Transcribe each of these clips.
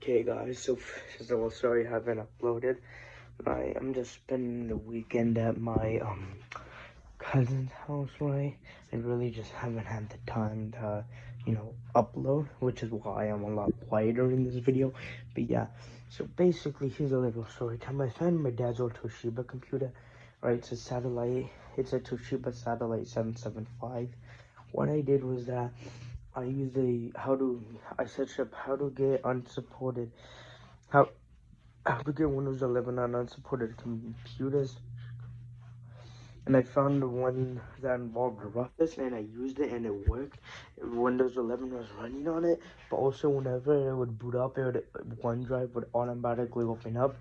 Okay guys, so first of all, sorry I haven't uploaded. I'm just spending the weekend at my cousin's house, right? I really just haven't had the time to, upload, which is why I'm a lot quieter in this video. But yeah, so basically here's a little story time. I found my dad's old Toshiba computer, right? It's a Toshiba Satellite 775. What I did was that I used I searched up how to get unsupported, how how to get Windows 11 on unsupported computers, and I found the one that involved Rufus, and I used it, and it worked. Windows 11 was running on it, but also whenever it would boot up, OneDrive would automatically open up,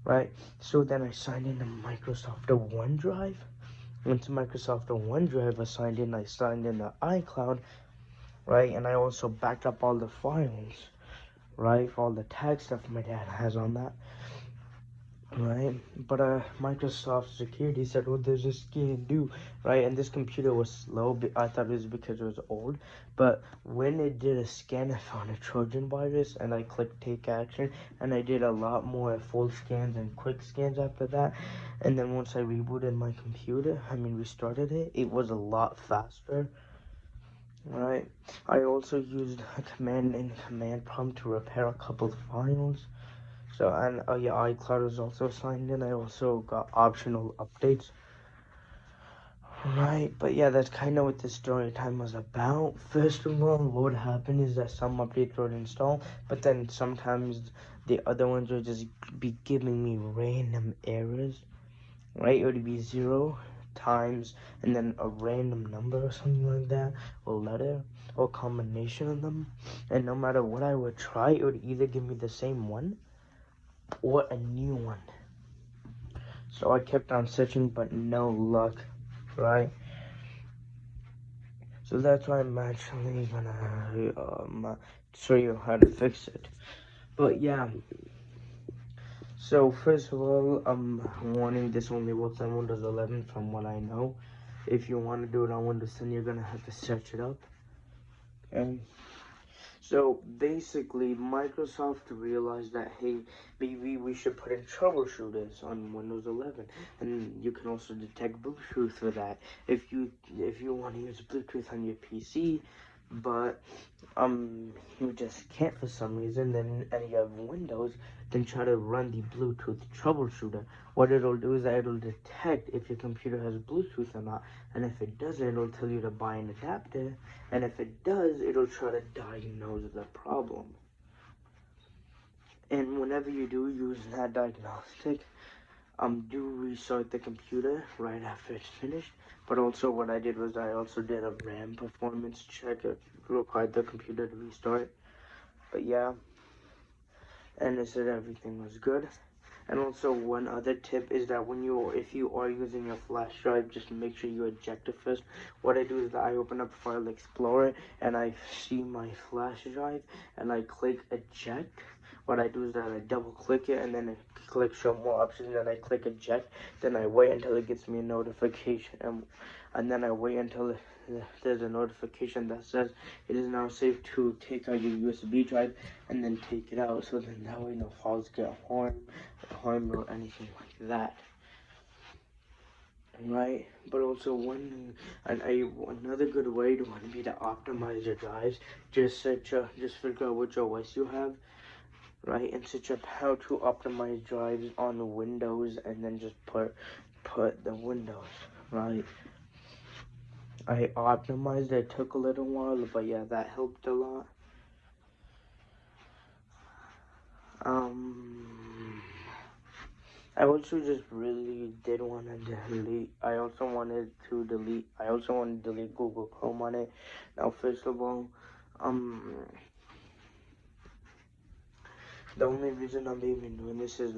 right? So then I signed into Microsoft OneDrive. Once Microsoft OneDrive I signed in the iCloud, right? And I also backed up all the files, right? For all the tag stuff my dad has on that, right? But Microsoft security said, well, there's this can do, right? And this computer was slow. I thought it was because it was old, but when it did a scan, I found a Trojan virus, and I clicked take action, and I did a lot more full scans and quick scans after that. And then once I rebooted my computer, restarted it, it was a lot faster. Right. I also used a command in command prompt to repair a couple of files. So, and yeah, iCloud was also signed in. I also got optional updates. Right, but yeah, that's kind of what this story time was about. First of all, what would happen is that some updates would install, but then sometimes the other ones would just be giving me random errors. Right, it would be 0 times and then a random number or something like that, or letter, or combination of them, and no matter what I would try, it would either give me the same one or a new one. So I kept on searching, but no luck, right? So that's why I'm actually gonna show you how to fix it. But yeah, so first of all, I'm warning, this only works on Windows 11 from what I know. If you want to do it on Windows 10, you're gonna have to search it up. Okay. So basically, Microsoft realized that, hey, maybe we should put in troubleshooters on Windows 11, and you can also detect Bluetooth for that. If you want to use Bluetooth on your PC, but you just can't for some reason, then and you have Windows, then try to run the Bluetooth troubleshooter. What it'll do is that it'll detect if your computer has Bluetooth or not, and if it doesn't, it'll tell you to buy an adapter, and if it does, it'll try to diagnose the problem. And whenever you do use that diagnostic, do restart the computer right after it's finished. But also what I did was I also did a RAM performance check. It required the computer to restart. But yeah, and it said everything was good. And also one other tip is that if you are using your flash drive, just make sure you eject it first. What I do is that I open up File Explorer and I see my flash drive and I click eject. What I do is that I double click it and then I click show more options and I click eject. Then I wait until it gets me a notification, and then I wait until there's a notification that says it is now safe to take out your USB drive, and then take it out, so then that way no files get harmed or anything like that. Right, but also another good way would be to optimize your drives. Just figure out which OS you have, right, and search up how to optimize drives on Windows, and then just put the Windows, right. I optimized it. It took a little while, but yeah, that helped a lot. I also just really did want to delete. I also wanted to delete Google Chrome on it. Now, first of all, the only reason I'm even doing this is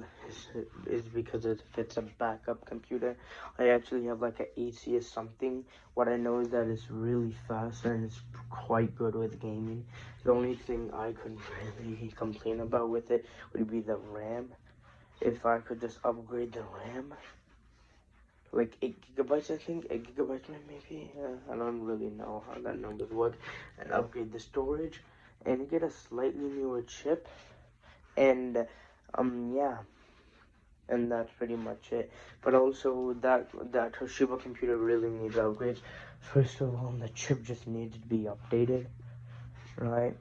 because it's a backup computer. I actually have like an ACS something. What I know is that it's really fast and it's quite good with gaming. The only thing I could really complain about with it would be the RAM. If I could just upgrade the RAM, like 8 gigabytes, I think 8 gigabytes maybe. I don't really know how that numbers work, and upgrade the storage and get a slightly newer chip. And yeah, and that's pretty much it. But also that Toshiba computer really needs upgrades. First of all, the chip just needs to be updated, right?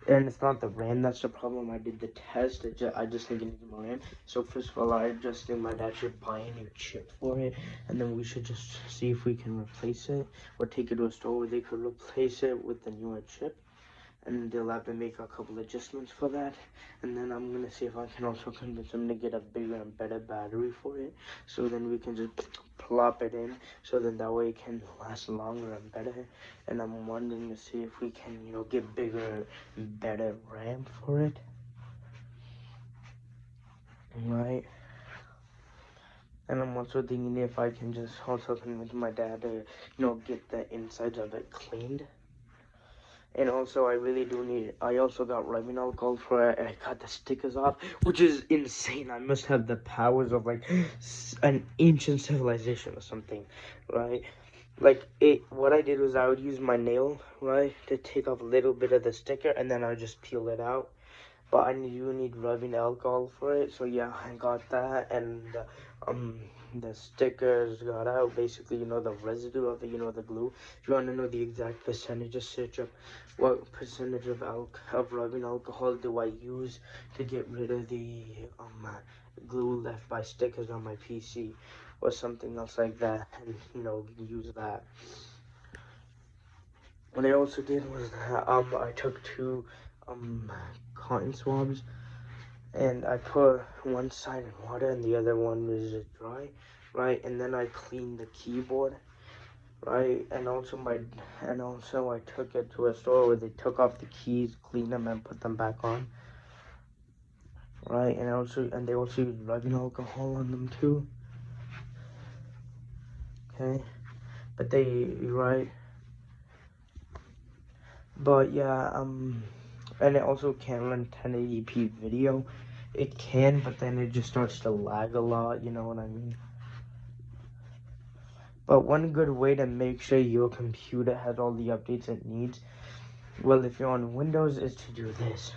And it's not the RAM that's the problem. I did the test. I just think it needs more RAM. So first of all, I just think my dad should buy a new chip for it, and then we should just see if we can replace it or take it to a store where they could replace it with the newer chip. And they'll have to make a couple adjustments for that. And then I'm gonna see if I can also convince them to get a bigger and better battery for it, so then we can just plop it in, so then that way it can last longer and better. And I'm wondering to see if we can, get bigger and better RAM for it, right? And I'm also thinking if I can just also convince my dad to, get the insides of it cleaned. And also, I also got rubbing alcohol for it, and I got the stickers off, which is insane. I must have the powers of, like, an ancient civilization or something, right? Like, what I did was I would use my nail, right, to take off a little bit of the sticker, and then I would just peel it out. But I do need rubbing alcohol for it, so yeah, I got that, and the stickers got out. Basically, the residue of it, the glue. If you want to know the exact percentage, just search up what percentage of rubbing alcohol do I use to get rid of the glue left by stickers on my PC, or something else like that, and use that. What I also did was I took two cotton swabs, and I put one side in water and the other one was just dry, right? And then I cleaned the keyboard, right? And also I took it to a store where they took off the keys, cleaned them, and put them back on, right? And they also used rubbing alcohol on them too. Okay, but right? But yeah, and it also can run 1080p video. It can, but then it just starts to lag a lot. You know what I mean? But one good way to make sure your computer has all the updates it needs, well, if you're on Windows, is to do this.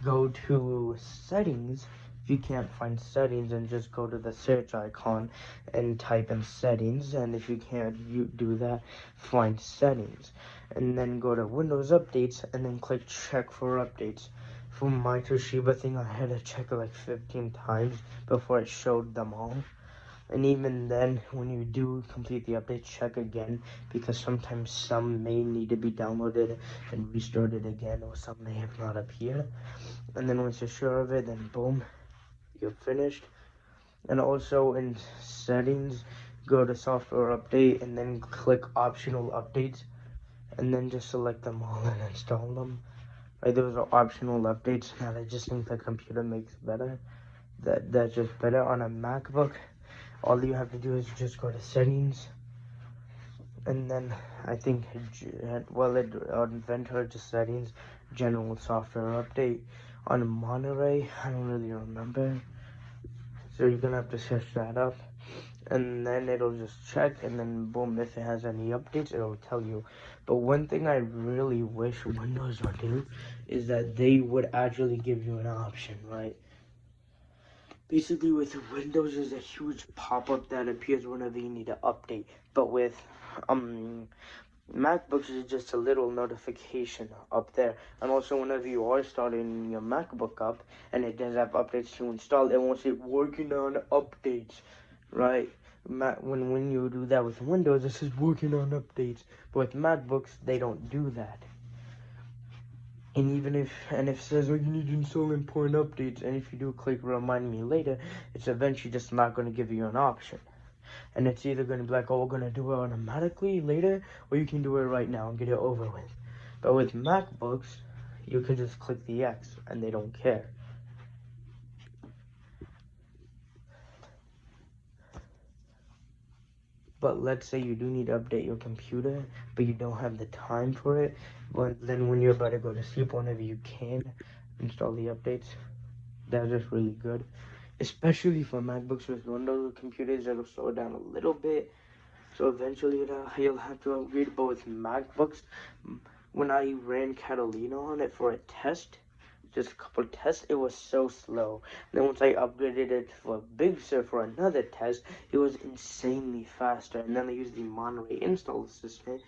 Go to settings. If you can't find settings, and just go to the search icon and type in settings. And if you can't do that, find settings. And then go to Windows updates and then click check for updates. For my Toshiba thing, I had to check it like 15 times before it showed them all. And even then, when you do complete the update, check again, because sometimes some may need to be downloaded and restarted again, or some may have not appeared. And then once you're sure of it, then boom, you're finished. And also in settings, go to software update and then click optional updates, and then just select them all and install them. Right, those are optional updates, and I just think the computer makes better. That's just better on a MacBook. All you have to do is just go to settings, and then I think, on Ventura, just settings, general software update. On Monterey, I don't really remember, so you're gonna have to search that up, and then it'll just check, and then boom, if it has any updates, it'll tell you. But one thing I really wish Windows would do is that they would actually give you an option, right? Basically, with Windows, there's a huge pop-up that appears whenever you need to update. But with MacBooks, it's just a little notification up there. And also, whenever you are starting your MacBook up and it does have updates to install, it won't say working on updates, right? When you do that with Windows, it says working on updates. But with MacBooks, they don't do that. And even if it says, oh, you need to install important updates, and if you do click remind me later, it's eventually just not going to give you an option. And it's either going to be like, oh, we're going to do it automatically later, or you can do it right now and get it over with. But with MacBooks, you can just click the X, and they don't care. But let's say you do need to update your computer, but you don't have the time for it. But then when you're about to go to sleep, whenever you can install the updates, that's just really good. Especially for MacBooks. With Windows computers, it'll slow down a little bit. So eventually you'll have to upgrade. But with MacBooks, when I ran Catalina on it for a test, just a couple tests, it was so slow. And then once I upgraded it for Big Sur for another test, it was insanely faster. And then I used the Monterey Install Assistant,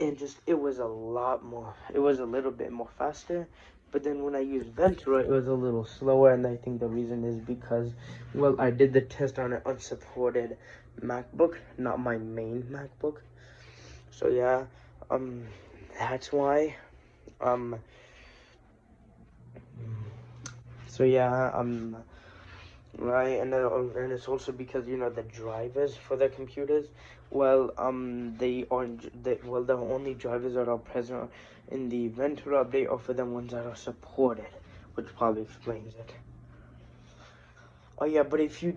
and just it was a lot more. It was a little bit more faster. But then when I used Ventura, it was a little slower, and I think the reason is because, well, I did the test on an unsupported MacBook, not my main MacBook. So yeah, that's why. Um, so yeah, right, and it's also because the drivers for the computers, well, the only drivers that are present in the Ventura update are for the ones that are supported, which probably explains it. Oh yeah, but if you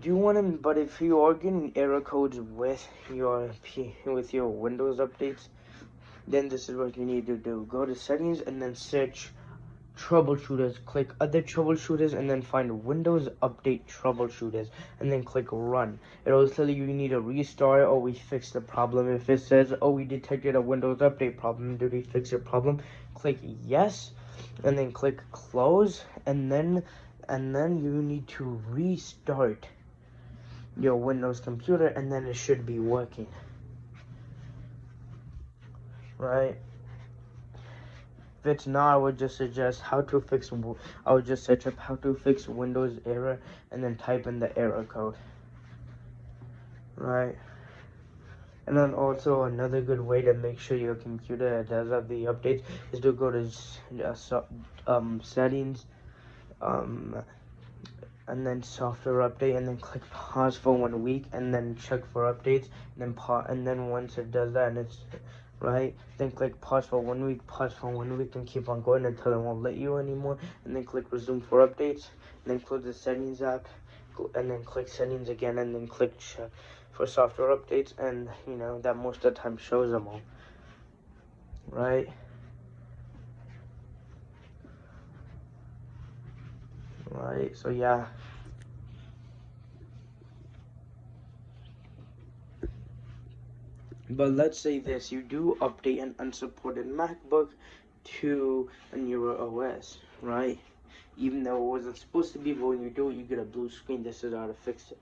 are getting error codes with your Windows updates, then this is what you need to do. Go to settings and then search troubleshooters, click other troubleshooters, and then find Windows Update troubleshooters, and then click run. It'll tell you need to restart or we fixed the problem. If it says, oh, we detected a Windows Update problem, did we fix your problem? Click yes, and then click close, and then you need to restart your Windows computer, and then it should be working, right? If it's not, I would just suggest I would just search up how to fix Windows error and then type in the error code, right? And then also another good way to make sure your computer does have the updates is to go to settings, and then software update, and then click pause for 1 week, and then check for updates, and then once it does that and it's right, then click pause for 1 week, and keep on going until it won't let you anymore, and then click resume for updates, and then close the settings app, and then click settings again, and then click check for software updates, and that most of the time shows them all, right? Right, so yeah. But let's say this, you do update an unsupported MacBook to a newer OS, right? Even though it wasn't supposed to be, but when you do it, you get a blue screen. This is how to fix it.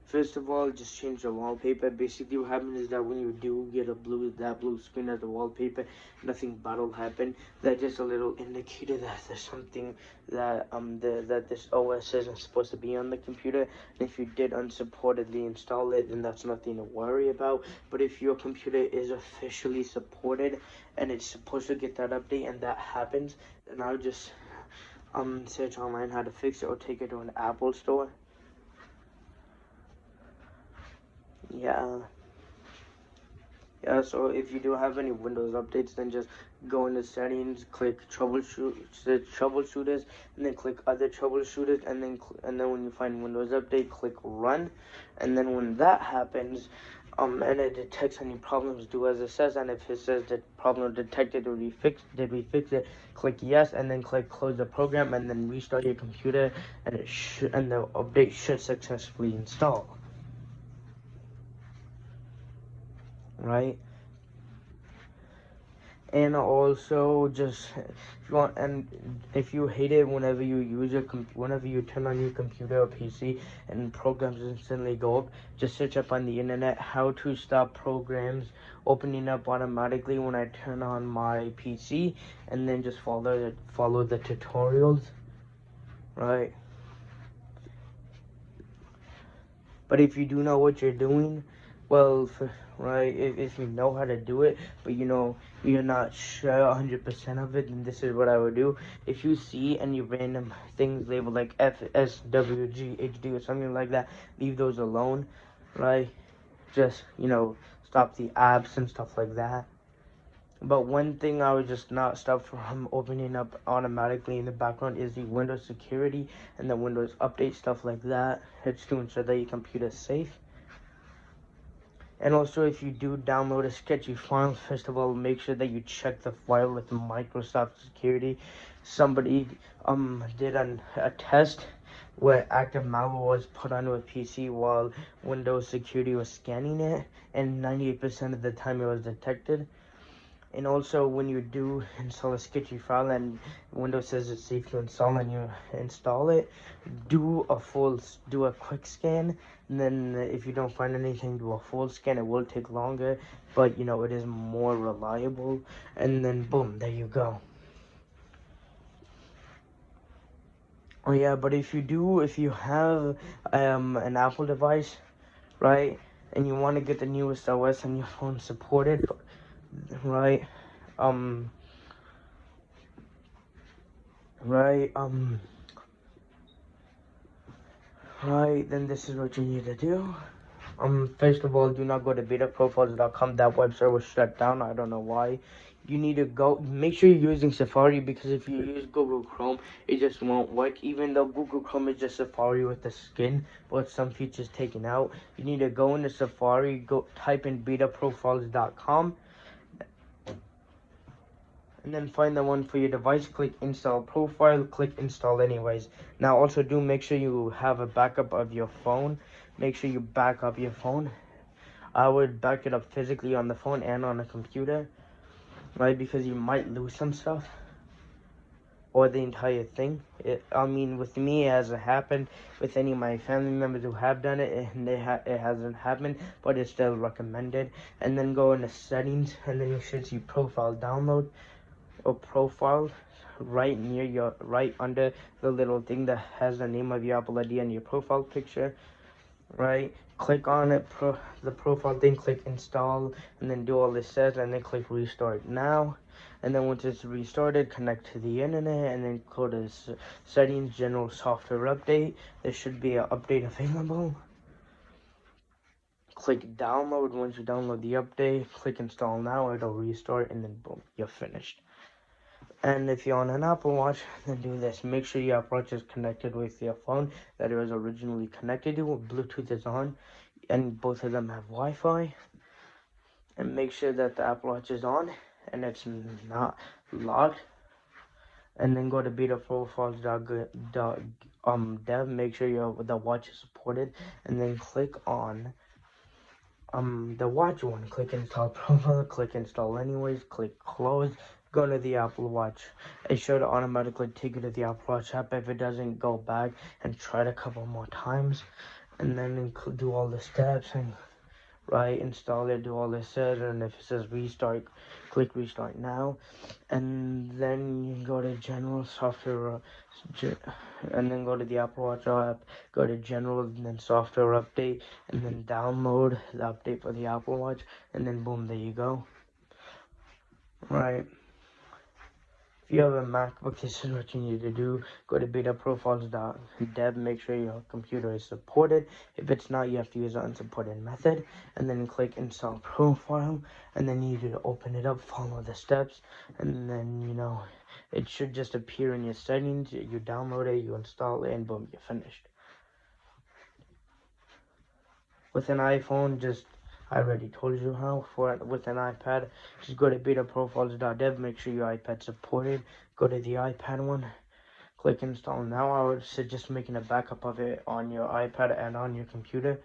First of all, just change the wallpaper. Basically, what happens is that when you do get that blue screen as the wallpaper, nothing bad will happen. That's just a little indicator that there's something that that this OS isn't supposed to be on the computer. And if you did unsupportedly install it, then that's nothing to worry about. But if your computer is officially supported and it's supposed to get that update, and that happens, then I'll just search online how to fix it or take it to an Apple store. Yeah. Yeah, so if you do have any Windows updates, then just go into settings, click troubleshooters, and then click other troubleshooters, and then when you find Windows update, click run, and then when that happens, and it detects any problems, do as it says, and if it says that problem detected, did we fix it, click yes, and then click close the program, and then restart your computer, and the update should successfully install. Right? And also just if you hate it whenever you turn on your computer or PC and programs instantly go up, just search up on the internet how to stop programs opening up automatically when I turn on my PC, and then just follow the tutorials, right? But if you do know what you're doing, well, right, if you know how to do it, but you're not sure 100% of it, then this is what I would do. If you see any random things labeled like FSWG, HD, or something like that, leave those alone, right? Just, stop the apps and stuff like that. But one thing I would just not stop from opening up automatically in the background is the Windows security and the Windows update, stuff like that. It's to ensure that your computer is safe. And also, if you do download a sketchy file, first of all, make sure that you check the file with Microsoft Security. Somebody did a test where active malware was put onto a PC while Windows Security was scanning it, and 98% of the time it was detected. And also, when you do install a sketchy file and Windows says it's safe to install and you install it, do a quick scan. And then if you don't find anything, do a full scan. It will take longer, but you know, it is more reliable. And then boom, there you go. Oh yeah, but if you have an Apple device, right, and you want to get the newest OS and your phone supported, right, um, right, right, then this is what you need to do. First of all, do not go to betaprofiles.com. That website was shut down. I don't know why. You need to make sure you're using Safari, because if you use Google Chrome, it just won't work. Even though Google Chrome is just Safari with the skin, but some features taken out. You need to go into Safari, type in betaprofiles.com, and then find the one for your device. Click install profile, click install anyways. Now also do make sure you have a backup of your phone. Make sure you back up your phone. I would back it up physically on the phone and on a computer, right? Because you might lose some stuff or the entire thing. I mean, with me, it hasn't happened. With any of my family members who have done it, it hasn't happened, but it's still recommended. And then go into settings, and then you should see profile download or profile right under the little thing that has the name of your Apple ID and your profile picture. Right, click on it, the profile thing, click install, and then do all this says, and then click restart now. And then once it's restarted, connect to the internet, and then go to settings, general software update. There should be an update available. Click download. Once you download the update, click install now. It'll restart, and then boom, you're finished. And if you're on an Apple Watch, then do this. Make sure your Apple Watch is connected with your phone that it was originally connected to. Bluetooth is on, and both of them have Wi-Fi. And make sure that the Apple Watch is on and it's not locked. And then go to betaprofiles.dev. Make sure the watch is supported, and then click on the watch one. Click install profile, click install anyways, click close. Go to the Apple Watch. It should automatically take you to the Apple Watch app. If it doesn't, go back and try it a couple more times, and then do all the steps and right, install it, do all this says, and if it says restart, click restart now. And then you go to general software, and then go to the Apple Watch app, go to general, and then software update, and then download the update for the Apple Watch, and then boom, there you go. Right. If you have a MacBook, this is what you need to do. Go to betaprofiles.dev. Make sure your computer is supported. If it's not, you have to use the unsupported method. And then click install profile. And then you need to open it up, follow the steps. And then, you know, it should just appear in your settings. You download it, you install it, and boom, you're finished. With an iPhone, I already told you how. With an iPad, just go to betaprofiles.dev. Make sure your iPad's supported. Go to the iPad one. Click install now. I would suggest making a backup of it on your iPad and on your computer.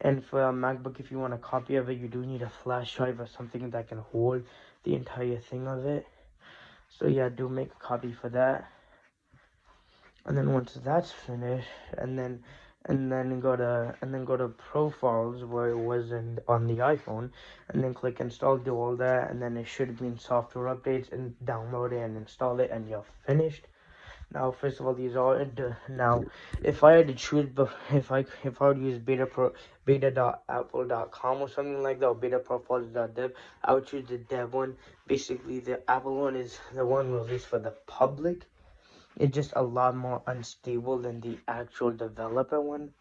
And for a MacBook, if you want a copy of it, you do need a flash drive or something that can hold the entire thing of it. So yeah, do make a copy for that. And then once that's finished, and then go to profiles where it was on the iPhone, and then click install, do all that, and then it should be in software updates, and download it and install it, and you're finished. Now, first of all, these are now. If I had to choose, if I would use beta.apple.com or something like that, or betaprofiles.dev, I would choose the dev one. Basically, the Apple one is the one released for the public. It's just a lot more unstable than the actual developer one.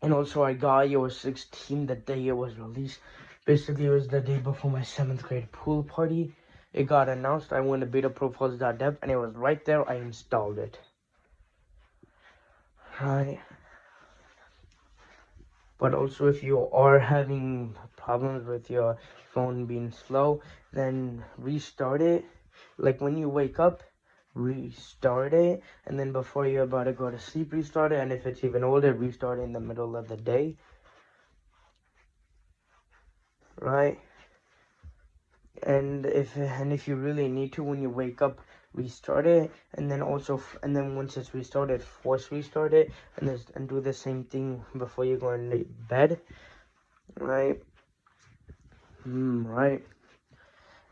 And also, I got iOS 16 the day it was released. Basically, it was the day before my 7th grade pool party. It got announced. I went to betaprofiles.dev, and it was right there. I installed it. Right. But also, if you are having problems with your phone being slow, then restart it. Like when you wake up, restart it, and then before you're about to go to sleep, restart it. And if it's even older, restart it in the middle of the day. Right? And if you really need to, when you wake up, restart it, and then once it's restarted, force restart it, and do the same thing before you go in bed, right? Right.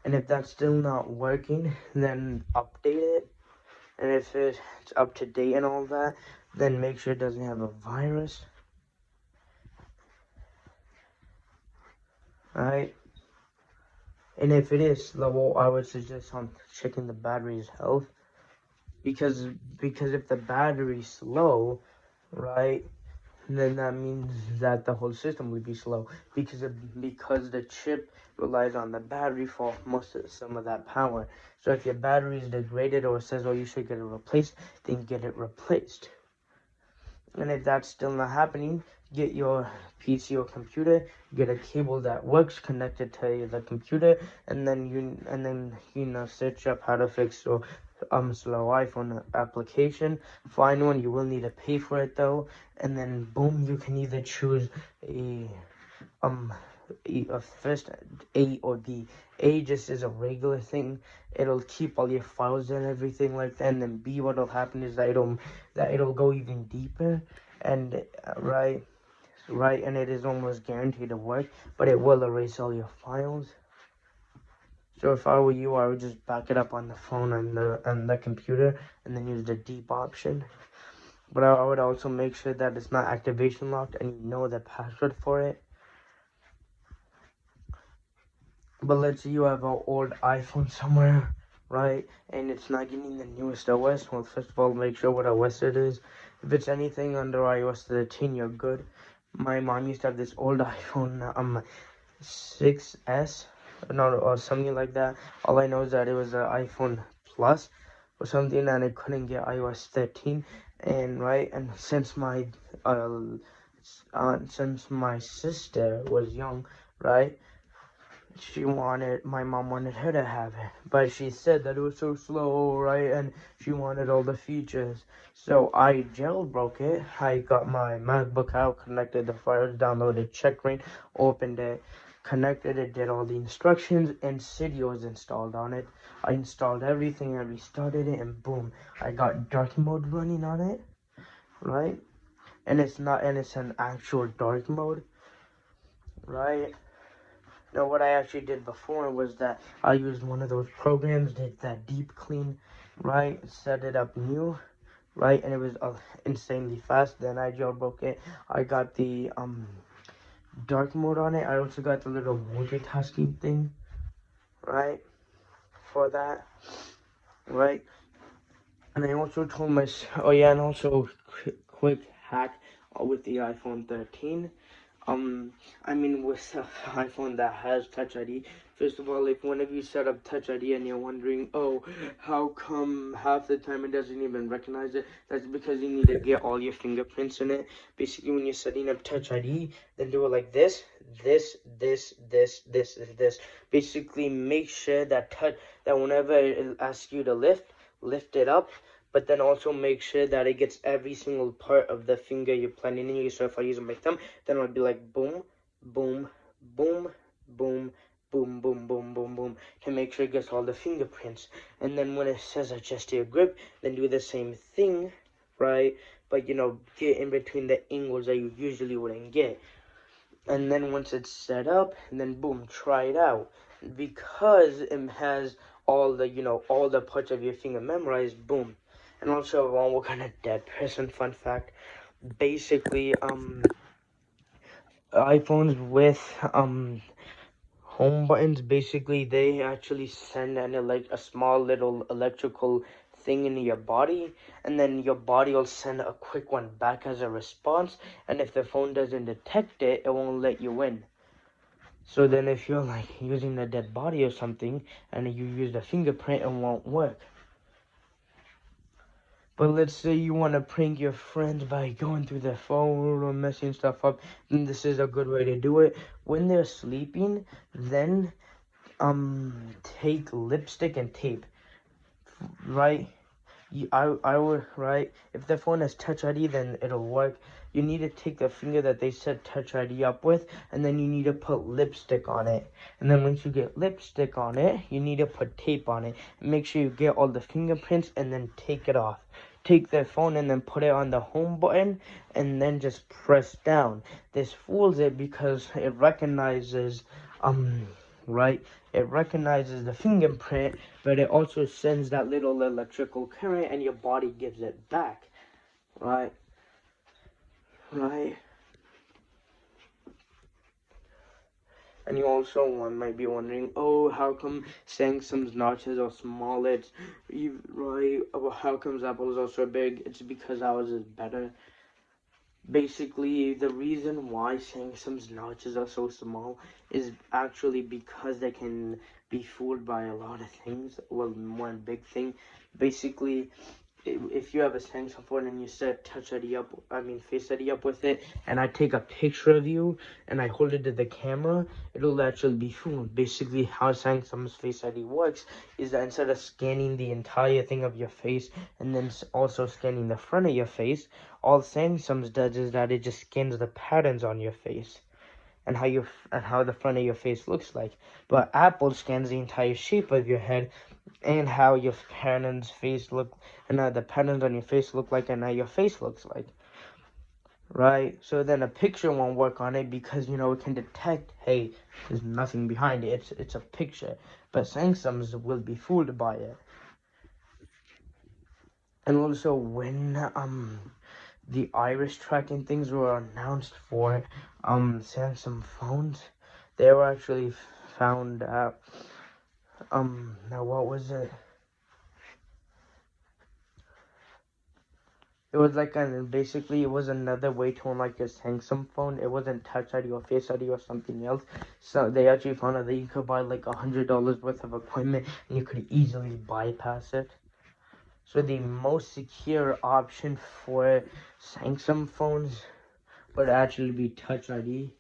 And if that's still not working, then update it. And if it's up to date and all that, then make sure it doesn't have a virus, right? And if it is slow, I would suggest on checking the battery's health, because if the battery's slow, right, then that means that the whole system would be slow, because the chip relies on the battery for some of that power. So if your battery is degraded or says, oh, you should get it replaced, then get it replaced. And if that's still not happening, get your PC or computer, get a cable that works connected to the computer, and then search up how to fix your slow iPhone application. Find one. You will need to pay for it though, and then boom, you can either choose a um first A or B. A just is a regular thing. It'll keep all your files and everything like that. And then B, what'll happen is that it'll go even deeper, and right, and it is almost guaranteed to work, but it will erase all your files. So if I were you, I would just back it up on the phone and the computer, and then use the deep option. But I would also make sure that it's not activation locked and you know the password for it. But let's say you have an old iPhone somewhere, right, and it's not getting the newest OS. Well, first of all, make sure what OS it is. If it's anything under iOS 13, you're good. My mom used to have this old iPhone 6S, or something like that. All I know is that it was an iPhone Plus or something, and it couldn't get iOS 13. And since my sister was young, right, my mom wanted her to have it, but she said that it was so slow, right, and she wanted all the features. So I jailbroke it. I got my MacBook out, connected the files, downloaded Checkmate, opened it, connected it, did all the instructions, and Cydia was installed on it. I installed everything, I restarted it, and boom, I got dark mode running on it, right? And it's an actual dark mode, right? No, what I actually did before was that I used one of those programs, did that deep clean, right? Set it up new, right? And it was insanely fast. Then I jailbroke it. I got the dark mode on it. I also got the little multitasking thing, right? For that, right? And I also told oh yeah, and also quick hack with the iPhone 13. With the iPhone that has Touch ID, first of all, if whenever you set up Touch ID and you're wondering, oh, how come half the time it doesn't even recognize it, that's because you need to get all your fingerprints in it. Basically, when you're setting up Touch ID, then do it like this, this. Basically, make sure that whenever it asks you to lift it up, but then also make sure that it gets every single part of the finger you're planning in. So if I use my thumb, then it'll be like boom, boom, boom, boom, boom, boom, boom, boom, boom, to make sure it gets all the fingerprints. And then when it says adjust your grip, then do the same thing, right? But get in between the angles that you usually wouldn't get. And then once it's set up, then boom, try it out. Because it has all the parts of your finger memorized, boom. And also, one kind of dead person fun fact. Basically, iPhones with home buttons, basically they actually send a small little electrical thing into your body, and then your body will send a quick one back as a response. And if the phone doesn't detect it, it won't let you in. So then if you're like using a dead body or something and you use the fingerprint, it won't work. But let's say you want to prank your friends by going through their phone or messing stuff up, then this is a good way to do it. When they're sleeping, then take lipstick and tape, right? I would, right, if the phone has Touch ID, then it'll work. You need to take the finger that they set Touch ID up with, and then you need to put lipstick on it. And then once you get lipstick on it, you need to put tape on it. Make sure you get all the fingerprints and then take it off. Take the phone and then put it on the home button and then just press down. This fools it because it recognizes right, it recognizes the fingerprint, but it also sends that little electrical current and your body gives it back. Right? And you also might be wondering, oh, how come Samsung's notches are small? It's right. How comes Apple's are so big? It's because ours is better. Basically, the reason why Samsung's notches are so small is actually because they can be fooled by a lot of things. Well, one big thing, basically, if you have a Samsung phone and you set Touch ID up, Face ID up with it, and I take a picture of you and I hold it to the camera, it'll actually be fooled. Basically, how Samsung's Face ID works is that instead of scanning the entire thing of your face and then also scanning the front of your face, all Samsung's does is that it just scans the patterns on your face and how the front of your face looks like. But Apple scans the entire shape of your head and how your parents' face look, and the patterns on your face look like, and how your face looks like. Right? So then a picture won't work on it because it can detect, hey, there's nothing behind it. It's a picture. But Samsung's will be fooled by it. And also when the iris tracking things were announced for Samsung phones, they were actually found out. Now what was it? It was like basically it was another way to unlock your Samsung phone. It wasn't Touch ID or Face ID or something else. So they actually found out that you could buy like $100 worth of equipment and you could easily bypass it. So the most secure option for Samsung phones would actually be Touch ID,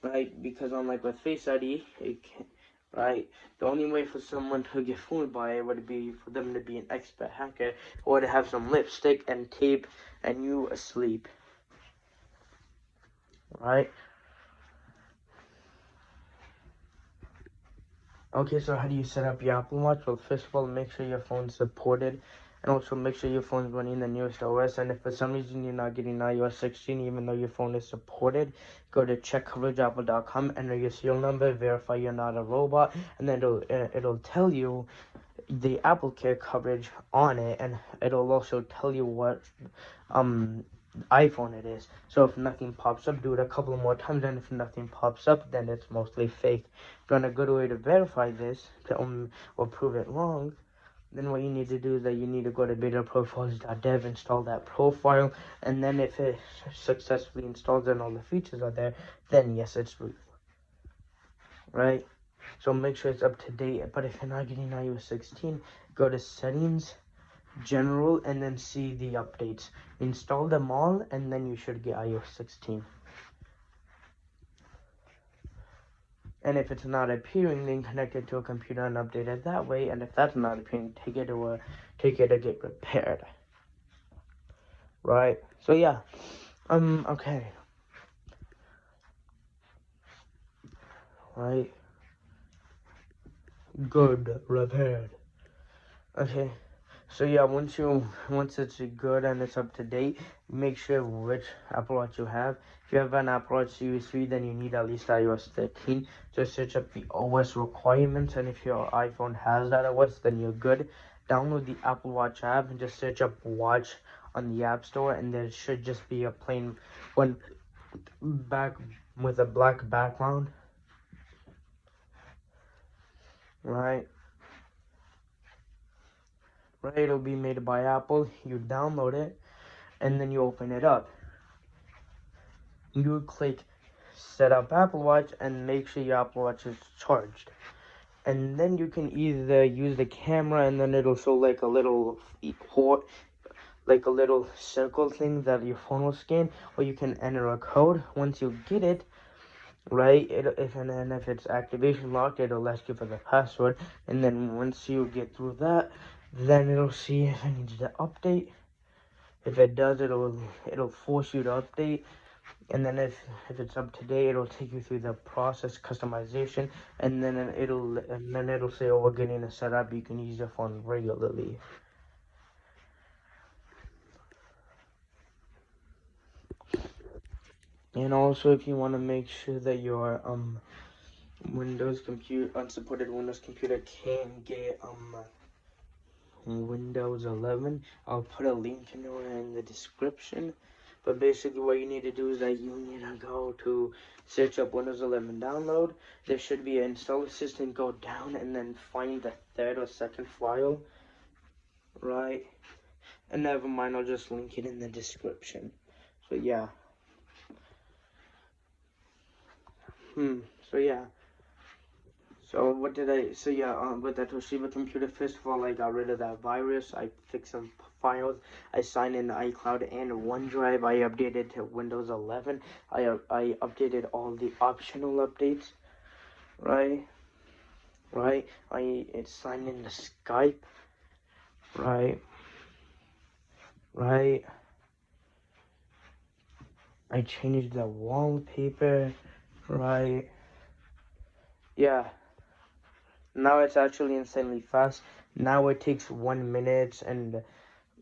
right? Because unlike with Face ID, it can, right? The only way for someone to get fooled by it would be for them to be an expert hacker or to have some lipstick and tape and you asleep, right? Okay, so how do you set up your Apple Watch? Well, first of all, make sure your phone's supported, and also make sure your phone's running the newest OS. And if for some reason you're not getting iOS 16, even though your phone is supported, go to checkcoverageapple.com, enter your serial number, verify you're not a robot, and then it'll tell you the Apple Care coverage on it, and it'll also tell you what iPhone it is. So if nothing pops up, do it a couple more times, and if nothing pops up, then it's mostly fake. If you want a good way to verify this or prove it wrong, then what you need to do is that you need to go to betaprofiles.dev, install that profile, and then if it successfully installs and all the features are there, then yes, it's real, right? So make sure it's up to date. But if you're not getting iOS 16, go to settings, general, and then see the updates. Install them all, and then you should get iOS 16. And if it's not appearing, then connect it to a computer and update it that way. And if that's not appearing, take it to get repaired. Right? So yeah. Okay. Right? Good. Repaired. Okay. So yeah, once it's good and it's up to date, make sure which Apple Watch you have. If you have an Apple Watch Series 3, then you need at least iOS 13. Just search up the OS requirements, and if your iPhone has that OS, then you're good. Download the Apple Watch app and just search up Watch on the App Store, and there should just be a plain one back with a black background. Right, it'll be made by Apple. You download it, and then you open it up. You click set up Apple Watch and make sure your Apple Watch is charged. And then you can either use the camera, and then it'll show like a little like a little circle thing that your phone will scan, or you can enter a code. Once you get it, right? And then if it's activation locked, it'll ask you for the password, and then once you get through that, then it'll see if it needs to update. If it does, it'll force you to update, and then if it's up to date, it'll take you through the process customization, and then it'll say, oh, we're getting it set up. You can use your phone regularly. And also, if you want to make sure that your unsupported Windows computer can get Windows 11, I'll put a link in the description. But basically, what you need to do is that you need to go to search up Windows 11 download. There should be an install assistant. Go down and then find the third or second file, right? And never mind, I'll just link it in the description. So yeah. So yeah. So what did I? So yeah, with the Toshiba computer, first of all, I got rid of that virus. I fixed some files. I signed in iCloud and OneDrive. I updated to Windows 11. I updated all the optional updates. Right. It's signed in to Skype. Right. I changed the wallpaper. Right. Yeah. Now it's actually insanely fast. Now it takes 1 minute and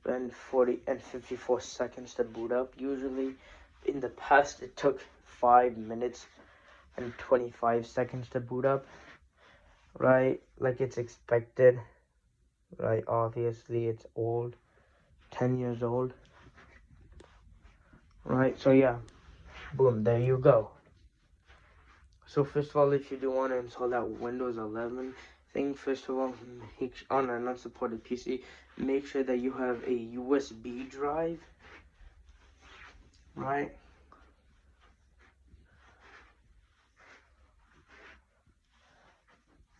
54 seconds to boot up. Usually in the past it took 5 minutes and 25 seconds to boot up, right? Like it's expected, right? Obviously it's old, 10 years old, right? So yeah, boom, there you go. So first of all, if you do want to install that Windows 11 thing, first of all, on an unsupported PC, make sure that you have a USB drive, right?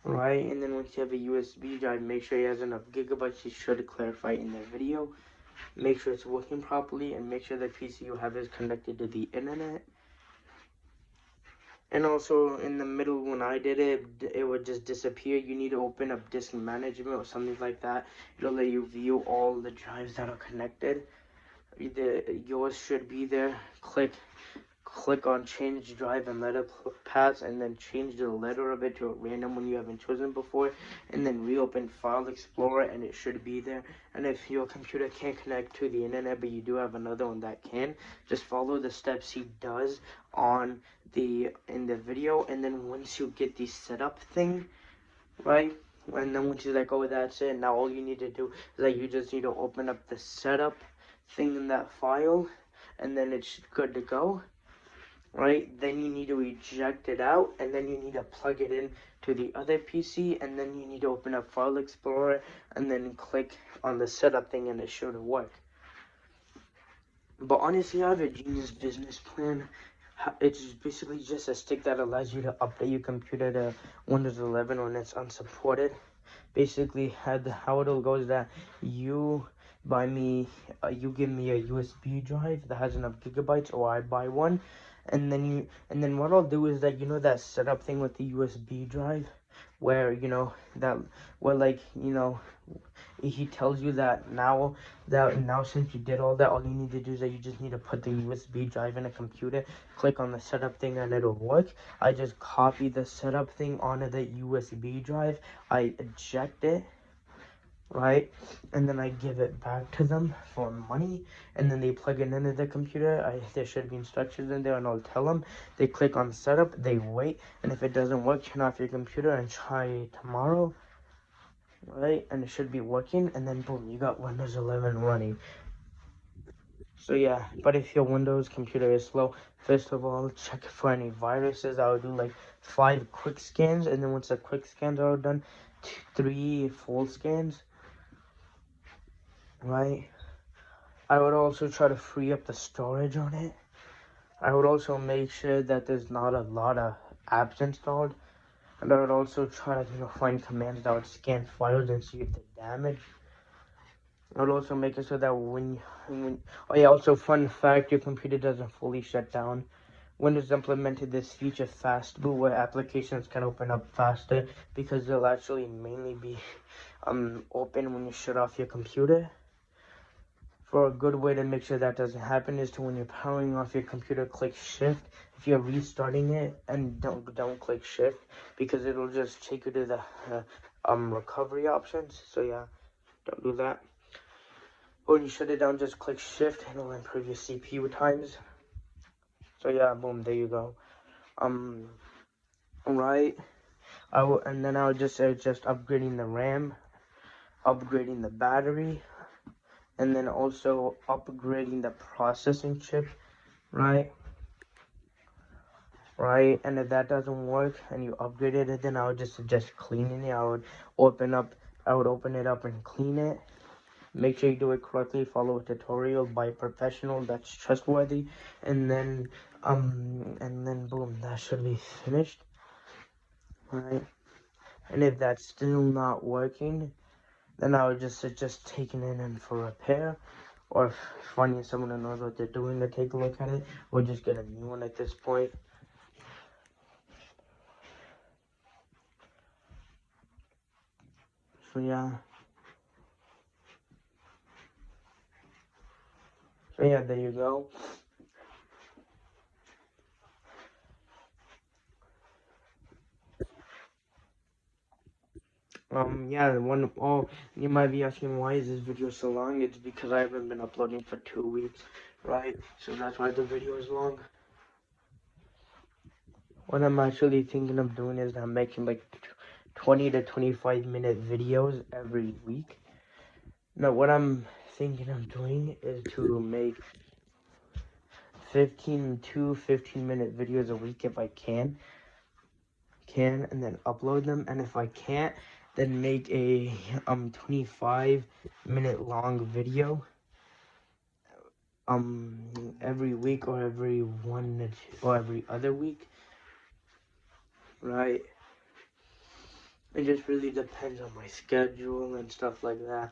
Right, and then once you have a USB drive, make sure it has enough gigabytes. You should clarify in the video. Make sure it's working properly, and make sure the PC you have is connected to the internet. And also, in the middle, when I did it, it would just disappear. You need to open up disk management or something like that. It'll let you view all the drives that are connected. Yours should be there. Click on change drive and letter paths, and then change the letter of it to a random one you haven't chosen before, and then reopen File Explorer, and it should be there. And if your computer can't connect to the internet but you do have another one that can, just follow the steps he does in the video. And then once you get the setup thing, right, and then once you're like, oh, that's it, now all you need to do is that you just need to open up the setup thing in that file, and then it's good to go. Right, then you need to eject it out, and then you need to plug it in to the other PC, and then you need to open up File Explorer, and then click on the setup thing, and it should work. But honestly, I have a genius business plan. It's basically just a stick that allows you to update your computer to Windows 11 when it's unsupported. Basically, how it'll go is that you give me a USB drive that has enough gigabytes, or I buy one. And then what I'll do is that, that setup thing with the USB drive, where he tells you that now since you did all that, all you need to do is that you just need to put the USB drive in a computer, click on the setup thing, and it'll work. I just copy the setup thing onto the USB drive, I eject it, right, and then I give it back to them for money, and then they plug it into the computer. There should be instructions in there, and I'll tell them. They click on setup, they wait, and if it doesn't work, turn off your computer and try tomorrow, right, and it should be working, and then boom, you got Windows 11 running. So yeah, but if your Windows computer is slow, first of all, check for any viruses. I would do like 5 quick scans, and then once the quick scans are done, 3 full scans. Right, I would also try to free up the storage on it. I would also make sure that there's not a lot of apps installed, and I would also try to find commands that would scan files and see if they're damaged. I would also make it so that also fun fact, your computer doesn't fully shut down Windows implemented this feature fast boot where applications can open up faster because they'll actually mainly be open when you shut off your computer. For a good way to make sure that doesn't happen is to, when you're powering off your computer, click shift. If you're restarting it, and don't click shift, because it'll just take you to the recovery options. So yeah, don't do that. When you shut it down, just click shift and it'll improve your CPU times. So yeah, boom, there you go. Right. And then I would just suggest upgrading the RAM, upgrading the battery, and then also upgrading the processing chip, right? And if that doesn't work and you upgraded it, then I would just suggest cleaning it. I would open it up and clean it. Make sure you do it correctly. Follow a tutorial by a professional that's trustworthy, and then boom, that should be finished, right? And if that's still not working, then I would just suggest taking it in for repair, or finding someone who knows what they're doing to take a look at it, or just get a new one at this point. So yeah. So yeah, there you go. Yeah, you might be asking, why is this video so long? It's because I haven't been uploading for 2 weeks, right? So that's why the video is long. What I'm actually thinking of doing is I'm making like 20 to 25 minute videos every week. No, what I'm thinking of doing is to make 15 minute videos a week if I can, and then upload them. And if I can't, then make a 25-minute long video every week, or every other week, right? It just really depends on my schedule and stuff like that,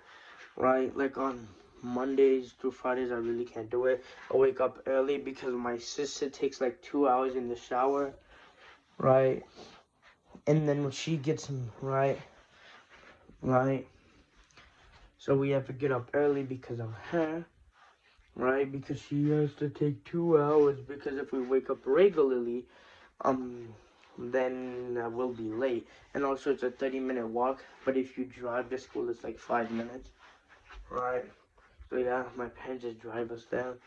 right? Like on Mondays through Fridays, I really can't do it. I wake up early because my sister takes like 2 hours in the shower, right? And then when she gets right, so we have to get up early because of her, right? Because she has to take 2 hours, because if we wake up regularly, then we'll be late. And also it's a 30-minute walk, but if you drive to school, it's like 5 minutes, right? So yeah, my parents just drive us there,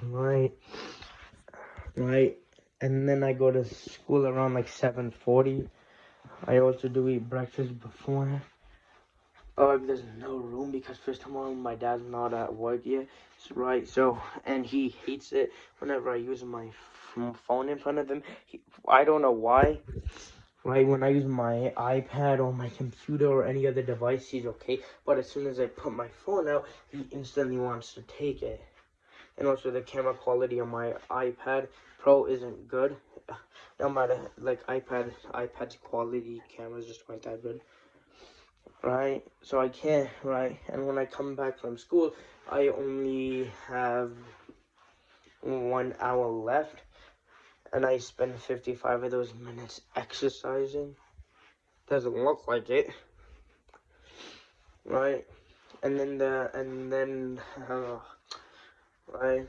right? And then I go to school around like 7:40. I also do eat breakfast before. Oh, there's no room because first of all, my dad's not at work yet, right? So, and he hates it whenever I use my phone in front of him. I don't know why. Right, when I use my iPad or my computer or any other device, he's okay. But as soon as I put my phone out, he instantly wants to take it. And also the camera quality on my iPad Pro isn't good. No matter, like iPad's quality camera is just quite that good. Right, so I can't, right? And when I come back from school, I only have 1 hour left, and I spend 55 of those minutes exercising. Doesn't look like it, right? And then right,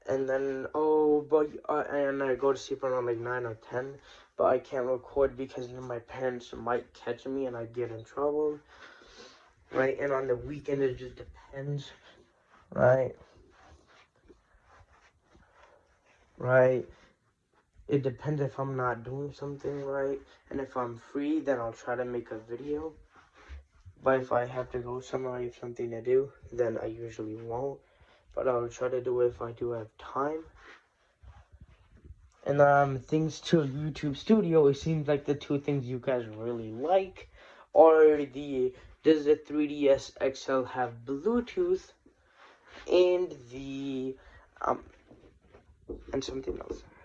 and then and I go to sleep around like 9 or 10, but I can't record because then my parents might catch me and I get in trouble, right? And on the weekend it just depends, right? It depends if I'm not doing something, right? And if I'm free, then I'll try to make a video. But if I have to go somewhere, I have something to do, then I usually won't. But I'll try to do it if I do have time. And thanks to YouTube Studio, it seems like the two things you guys really like are does the 3DS XL have Bluetooth, and and something else.